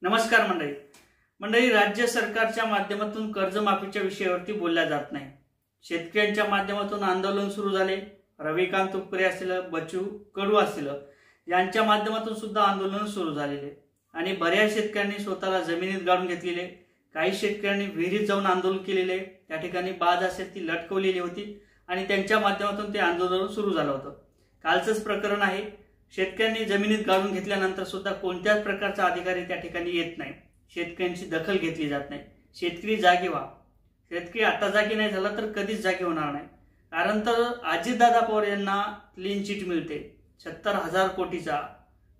नमस्कार मंडळी, राज्य सरकारच्या माध्यमातून कर्जमाफीच्या विषयावरती बोलल्या जात नाही। शेतकऱ्यांच्या माध्यमातून आंदोलन सुरू झाले। रविकांत तुपकरे असतील, बच्चू कडू असतील, यांच्या माध्यमातून सुद्धा आंदोलन सुरू झालेले आणि बऱ्याच शेतकऱ्यांनी स्वतःला जमिनीत गाडून घेतलेले, काही शेतकऱ्यांनी विहिरीत जाऊन आंदोलन केलेले, त्या ठिकाणी बाज असेल ती लटकवलेली होती आणि त्यांच्या माध्यमातून ते आंदोलन सुरू झालं होतं। कालचंच प्रकरण आहे। शेतकऱ्यांनी जमिनीत गाडून घेतल्यानंतर सुद्धा कोणत्याच प्रकारचा अधिकारी त्या ठिकाणी येत नाही, शेतकऱ्यांची दखल घेतली जात नाही। शेतकरी जागे व्हा। शेतकरी आता जागे नाही झाला तर कधीच जागे होणार नाही। कारण तर अजितदादा पवार यांना क्लीन चिट मिळते, 70,000 कोटीचा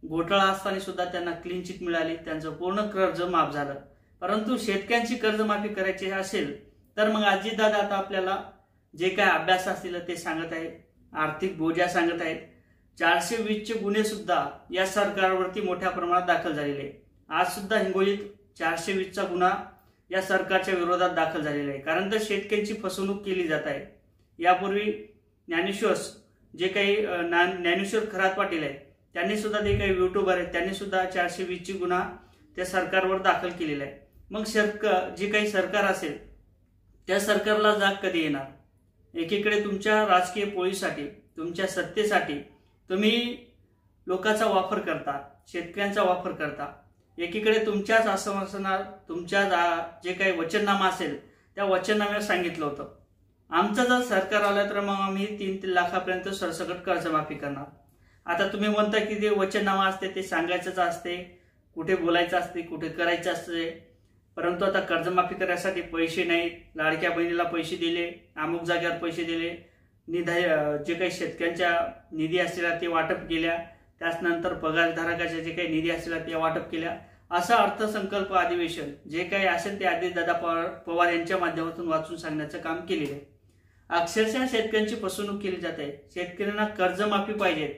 घोटाळा असताना सुद्धा त्यांना क्लीन चिट मिळाली, त्यांचं पूर्ण कर्ज माफ झालं। परंतु शेतकऱ्यांची कर्जमाफी करायची असेल तर मग अजितदादा आता आपल्याला जे काय अभ्यास असतील ते सांगत आहेत, आर्थिक बोजा सांगत आहेत। 420 चे गुन्हे सुद्धा या सरकारवरती मोठ्या प्रमाणात दाखल झालेले। आज सुद्धा हिंगोलीत 420 चा गुन्हा या सरकारच्या विरोधात दाखल झालेला आहे। कारण तर शेतकऱ्यांची फसवणूक केली जात आहे। यापूर्वी ज्ञानेश्वर जे काही ज्ञानेश्वर खरात पाटील आहेत, त्यांनी सुद्धा ते काही युट्यूबर आहेत, त्यांनी सुद्धा 420 ची गुन्हा त्या सरकारवर दाखल केलेला आहे। मग जे काही सरकार असेल त्या सरकारला जाग कधी येणार? एकीकडे तुमच्या राजकीय पोळीसाठी, तुमच्या सत्तेसाठी तुम्ही लोकांचा वापर करता, शेतकऱ्यांचा वापर करता। एकीकडे तुमच्याच आश्वासनात तुमच्या जे काही वचननामा असेल त्या वचननाम्यात सांगितलं होतं, आमचं जर सरकार आलं तर मग आम्ही 3 लाखापर्यंत सरसकट कर्जमाफी करणार। आता तुम्ही म्हणता की ते वचननामा असते ते सांगायचंच असते, कुठे बोलायचं असते, कुठे करायचं असते। परंतु आता कर्जमाफी करण्यासाठी पैसे नाहीत, लाडक्या बहिणीला पैसे दिले, अमुक जागेवर पैसे दिले, जे काही शेतकऱ्यांच्या निधी असलेला ते वाटप केल्या, त्यानंतर पगारधारकाच्या जे काही निधी असलेला ते वाटप केल्या। असा अर्थसंकल्प अधिवेशन जे काही असेल ते अजितदादा पवार यांच्या माध्यमातून वाचून सांगण्याचं काम केलेलं आहे। अक्षरशः शेतकऱ्यांची फसवणूक केली जाते। शेतकऱ्यांना कर्जमाफी पाहिजे।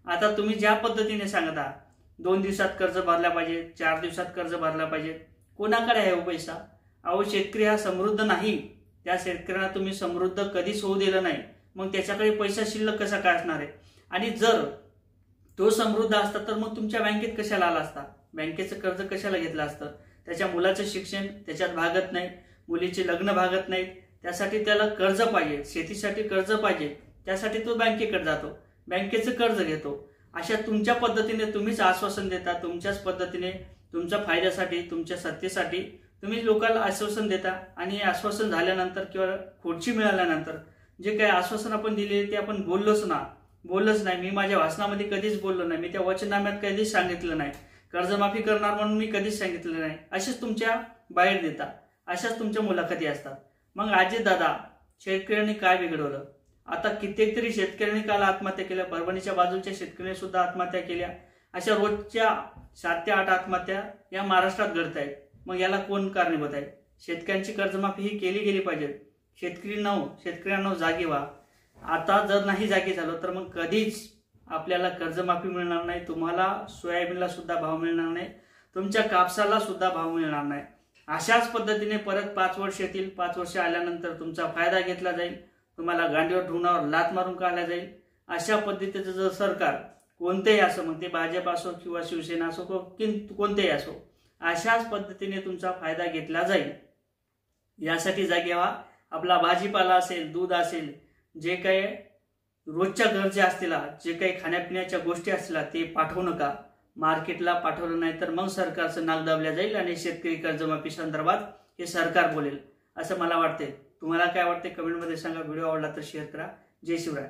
आता तुम्ही ज्या पद्धतीने सांगता 2 दिवसात कर्ज भरला पाहिजे, 4 दिवसात कर्ज भरला पाहिजे, कोणाकडे आहे हो पैसा? अहो शेतकरी हा समृद्ध नाही, त्या शेतकऱ्यांना तुम्ही समृद्ध कधीच होऊ दिलं नाही, मग त्याच्याकडे पैसा शिल्लक कसा काय असणार आहे? आणि जर तो समृद्ध असता तर मग तुमच्या बँकेत कशाला आला असता? बँकेचं कर्ज कशाला घेतलं असतं? त्याच्या मुलाचं शिक्षण त्याच्यात भागत नाही, मुलीचे लग्न भागत नाहीत, त्यासाठी त्याला कर्ज पाहिजे, शेतीसाठी कर्ज पाहिजे, त्यासाठी तो बँकेकडे जातो, बँकेचं कर्ज घेतो। अशा तुमच्या पद्धतीने तुम्हीच आश्वासन देता, तुमच्याच पद्धतीने तुमच्या फायद्यासाठी, तुमच्या सत्तेसाठी तुम्ही लोकांना आश्वासन देता आणि आश्वासन झाल्यानंतर किंवा खुर्ची मिळाल्यानंतर जे काही आश्वासन आपण दिले ते आपण बोललोच नाही। मी माझ्या भाषणामध्ये कधीच बोललो नाही, मी त्या वचननाम्यात कधीच सांगितलं नाही, कर्जमाफी करणार म्हणून मी कधीच सांगितलं नाही। असेच तुमच्या बाहेर देता, अशाच तुमच्या मुलाखती असतात। मग अजितदादा शेतकऱ्यांनी काय बिघडवलं? आता कित्येक तरी शेतकऱ्यांनी काल आत्महत्या केल्या, परभणीच्या बाजूच्या शेतकऱ्यांनी सुद्धा आत्महत्या केल्या। अशा रोजच्या 7 ते 8 आत्महत्या या महाराष्ट्रात घडत आहेत। मग याला कोण कारणीभूत आहे? शेतकऱ्यांची कर्जमाफी ही केली गेली पाहिजे। शेतकऱ्यांना जागे व्हा। आता जर नाही जागे झालं तर मग कधीच आपल्याला कर्जमाफी मिळणार नाही, तुम्हाला सोयाबीनला सुद्धा भाव मिळणार नाही, तुमच्या कापसाला सुद्धा भाव मिळणार नाही। अशाच पद्धतीने परत 5 वर्ष येतील, 5 वर्ष आल्यानंतर तुमचा फायदा घेतला जाईल, तुम्हाला गांडीवर ठेवून लात मारून काढला जाईल। अशा पद्धतीचं जर सरकार कोणतेही असो, मग ते भाजप असो किंवा शिवसेना असो कोणतेही असो, अशाच पद्धतीने तुमचा फायदा घेतला जाईल। यासाठी जागे व्हा। आपला भाजीपाला असेल, दूध असेल, जे काही रोजच्या गरजा असतील, जे काही खाण्यापिण्याच्या गोष्टी असतील ते पाठवू नका। मार्केटला पाठवलं नाही तर मग सरकारचं नाक दाबल्या जाईल आणि शेतकरी कर्जमाफी संदर्भात हे सरकार बोलेल असं मला वाटते। तुम्हाला काय वाटते कमेंटमध्ये सांगा। व्हिडिओ आवडला तर शेअर करा। जय शिवराय।